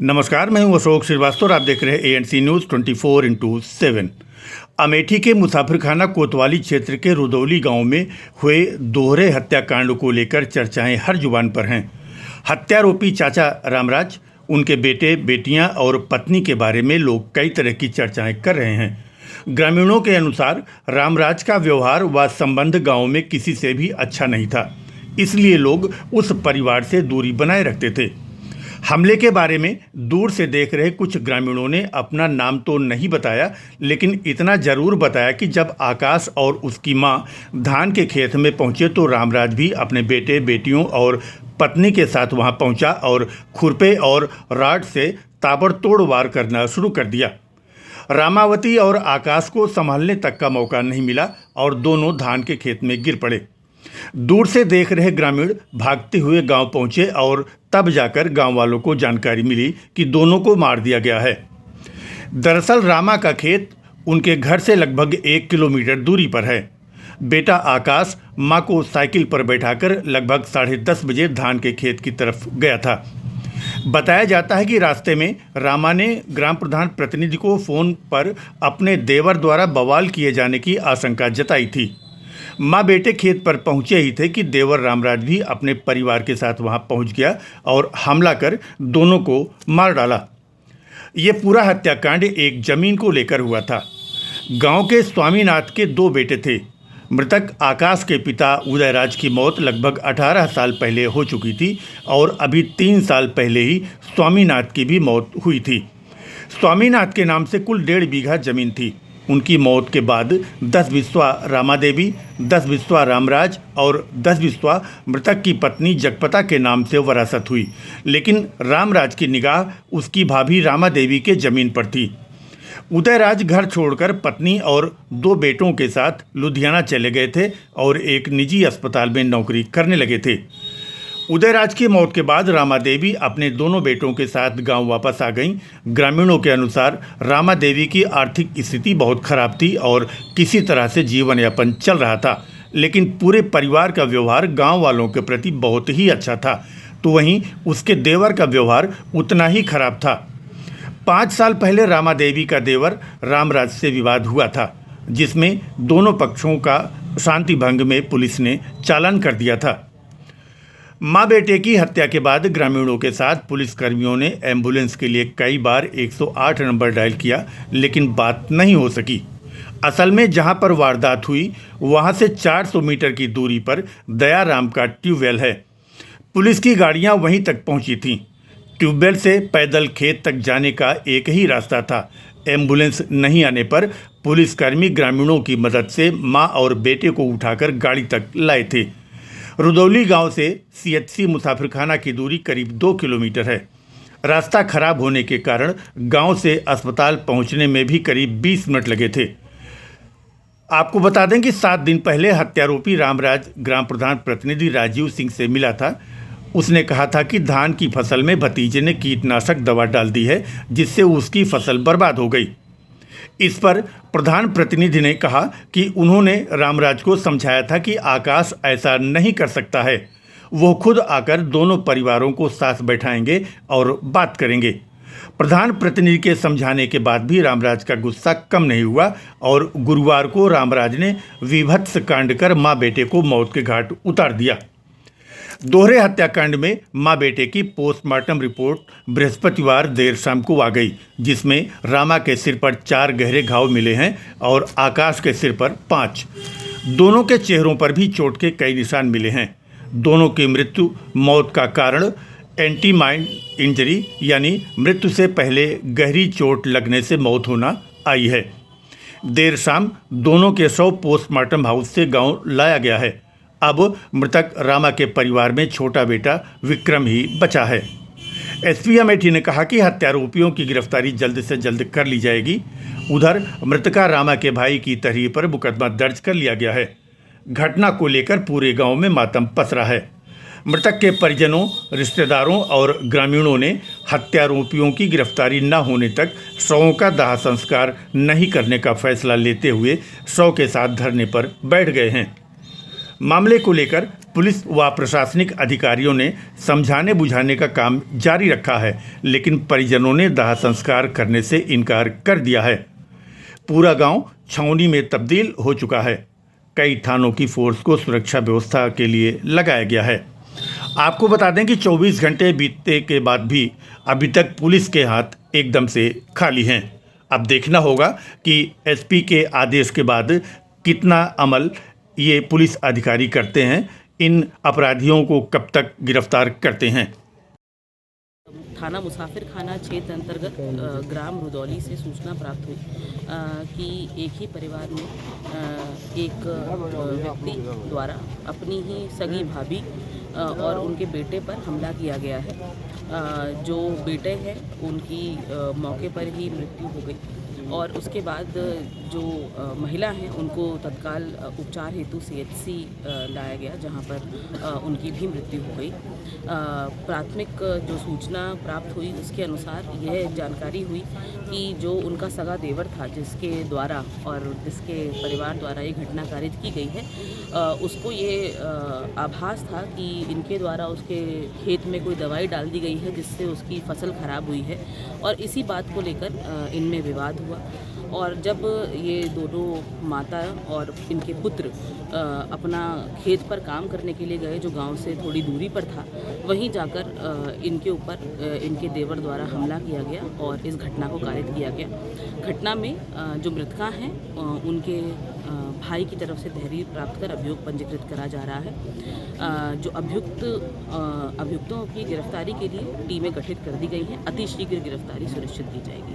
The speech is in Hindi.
नमस्कार, मैं हूं अशोक श्रीवास्तव और आप देख रहे हैं एएनसी न्यूज़ 24/7। अमेठी के मुसाफिरखाना कोतवाली क्षेत्र के रुदौली गांव में हुए दोहरे हत्याकांड को लेकर चर्चाएं हर जुबान पर हैं। हत्यारोपी चाचा रामराज, उनके बेटे बेटियां और पत्नी के बारे में लोग कई तरह की चर्चाएं कर रहे हैं। ग्रामीणों के अनुसार रामराज का व्यवहार व संबंध गाँव में किसी से भी अच्छा नहीं था, इसलिए लोग उस परिवार से दूरी बनाए रखते थे। हमले के बारे में दूर से देख रहे कुछ ग्रामीणों ने अपना नाम तो नहीं बताया, लेकिन इतना जरूर बताया कि जब आकाश और उसकी मां धान के खेत में पहुंचे तो रामराज भी अपने बेटे बेटियों और पत्नी के साथ वहां पहुंचा और खुरपे और राड से ताबड़तोड़ वार करना शुरू कर दिया। रामावती और आकाश को संभालने तक का मौका नहीं मिला और दोनों धान के खेत में गिर पड़े। दूर से देख रहे ग्रामीण भागते हुए गांव पहुंचे और तब जाकर गांव वालों को जानकारी मिली कि दोनों को मार दिया गया है। दरअसल रामा का खेत उनके घर से लगभग 1 किलोमीटर दूरी पर है। बेटा आकाश मां को साइकिल पर बैठाकर लगभग 10:30 बजे धान के खेत की तरफ गया था। बताया जाता है कि रास्ते में रामा ने ग्राम प्रधान प्रतिनिधि को फोन पर अपने देवर द्वारा बवाल किए जाने की आशंका जताई थी। माँ बेटे खेत पर पहुंचे ही थे कि देवर रामराज भी अपने परिवार के साथ वहां पहुंच गया और हमला कर दोनों को मार डाला। ये पूरा हत्याकांड एक जमीन को लेकर हुआ था। गांव के स्वामीनाथ के 2 बेटे थे। मृतक आकाश के पिता उदयराज की मौत लगभग 18 साल पहले हो चुकी थी और अभी 3 साल पहले ही स्वामीनाथ की भी मौत हुई थी। स्वामीनाथ के नाम से कुल 1.5 बीघा जमीन थी। उनकी मौत के बाद 10 बिस्वा रामा देवी, 10 बिस्वा रामराज और 10 बिस्वा मृतक की पत्नी जगपता के नाम से वरासत हुई, लेकिन रामराज की निगाह उसकी भाभी रामा देवी के जमीन पर थी। उदयराज घर छोड़कर पत्नी और 2 बेटों के साथ लुधियाना चले गए थे और एक निजी अस्पताल में नौकरी करने लगे थे। उदयराज की मौत के बाद रामा देवी अपने दोनों बेटों के साथ गांव वापस आ गईं। ग्रामीणों के अनुसार रामा देवी की आर्थिक स्थिति बहुत खराब थी और किसी तरह से जीवन यापन चल रहा था, लेकिन पूरे परिवार का व्यवहार गांव वालों के प्रति बहुत ही अच्छा था, तो वहीं उसके देवर का व्यवहार उतना ही खराब था। 5 साल पहले रामा देवी का देवर रामराज से विवाद हुआ था, जिसमें दोनों पक्षों का शांति भंग में पुलिस ने चालान कर दिया था। माँ बेटे की हत्या के बाद ग्रामीणों के साथ पुलिसकर्मियों ने एम्बुलेंस के लिए कई बार 108 नंबर डायल किया, लेकिन बात नहीं हो सकी। असल में जहां पर वारदात हुई वहां से 400 मीटर की दूरी पर दयाराम का ट्यूबवेल है। पुलिस की गाड़ियां वहीं तक पहुंची थीं। ट्यूबवेल से पैदल खेत तक जाने का एक ही रास्ता था। एम्बुलेंस नहीं आने पर पुलिसकर्मी ग्रामीणों की मदद से माँ और बेटे को उठाकर गाड़ी तक लाए थे। रुदौली गांव से सीएचसी मुसाफिरखाना की दूरी करीब 2 किलोमीटर है। रास्ता खराब होने के कारण गांव से अस्पताल पहुंचने में भी करीब 20 मिनट लगे थे। आपको बता दें कि 7 दिन पहले हत्यारोपी रामराज ग्राम प्रधान प्रतिनिधि राजीव सिंह से मिला था। उसने कहा था कि धान की फसल में भतीजे ने कीटनाशक दवा डाल दी है, जिससे उसकी फसल बर्बाद हो गई। इस पर प्रधान प्रतिनिधि ने कहा कि उन्होंने रामराज को समझाया था कि आकाश ऐसा नहीं कर सकता है, वो खुद आकर दोनों परिवारों को साथ बैठाएंगे और बात करेंगे। प्रधान प्रतिनिधि के समझाने के बाद भी रामराज का गुस्सा कम नहीं हुआ और गुरुवार को रामराज ने विभत्स कांड कर माँ बेटे को मौत के घाट उतार दिया। दोहरे हत्याकांड में मां बेटे की पोस्टमार्टम रिपोर्ट बृहस्पतिवार देर शाम को आ गई, जिसमें रामा के सिर पर 4 गहरे घाव मिले हैं और आकाश के सिर पर 5। दोनों के चेहरों पर भी चोट के कई निशान मिले हैं। दोनों की मृत्यु मौत का कारण एंटी माइंड इंजरी यानी मृत्यु से पहले गहरी चोट लगने से मौत होना आई है। देर शाम दोनों के शव पोस्टमार्टम हाउस से गाँव लाया गया है। अब मृतक रामा के परिवार में छोटा बेटा विक्रम ही बचा है। एसपी अमेठी ने कहा कि हत्यारोपियों की गिरफ्तारी जल्द से जल्द कर ली जाएगी। उधर मृतका रामा के भाई की तहरीर पर मुकदमा दर्ज कर लिया गया है। घटना को लेकर पूरे गांव में मातम पसरा है। मृतक के परिजनों, रिश्तेदारों और ग्रामीणों ने हत्यारोपियों की गिरफ्तारी न होने तक शवों का दाह संस्कार नहीं करने का फैसला लेते हुए शव के साथ धरने पर बैठ गए हैं। मामले को लेकर पुलिस व प्रशासनिक अधिकारियों ने समझाने बुझाने का काम जारी रखा है, लेकिन परिजनों ने दाह संस्कार करने से इनकार कर दिया है। पूरा गांव छावनी में तब्दील हो चुका है। कई थानों की फोर्स को सुरक्षा व्यवस्था के लिए लगाया गया है। आपको बता दें कि 24 घंटे बीतने के बाद भी अभी तक पुलिस के हाथ एकदम से खाली हैं। अब देखना होगा कि एसपी के आदेश के बाद कितना अमल ये पुलिस अधिकारी करते हैं, इन अपराधियों को कब तक गिरफ्तार करते हैं। थाना मुसाफिर खाना क्षेत्र अंतर्गत ग्राम रुदौली से सूचना प्राप्त हुई कि एक ही परिवार में एक व्यक्ति द्वारा अपनी ही सगी भाभी और उनके बेटे पर हमला किया गया है। जो बेटे हैं उनकी मौके पर ही मृत्यु हो गई और उसके बाद जो महिला हैं उनको तत्काल उपचार हेतु CHC लाया गया, जहां पर उनकी भी मृत्यु हो गई। प्राथमिक जो सूचना प्राप्त हुई उसके अनुसार यह जानकारी हुई कि जो उनका सगा देवर था, जिसके द्वारा और जिसके परिवार द्वारा ये घटना कारित की गई है, उसको ये आभास था कि इनके द्वारा उसके खेत में कोई दवाई डाल दी गई है जिससे उसकी फसल खराब हुई है और इसी बात को लेकर इनमें विवाद हुआ। और जब ये दोनों माता और इनके पुत्र अपना खेत पर काम करने के लिए गए, जो गांव से थोड़ी दूरी पर था, वहीं जाकर इनके ऊपर इनके देवर द्वारा हमला किया गया और इस घटना को कारित किया गया। घटना में जो मृतका हैं उनके भाई की तरफ से तहरीर प्राप्त कर अभियोग पंजीकृत करा जा रहा है। जो अभियुक्तों की गिरफ्तारी के लिए टीमें गठित कर दी गई हैं। अतिशीघ्र गिरफ्तारी सुनिश्चित की जाएगी।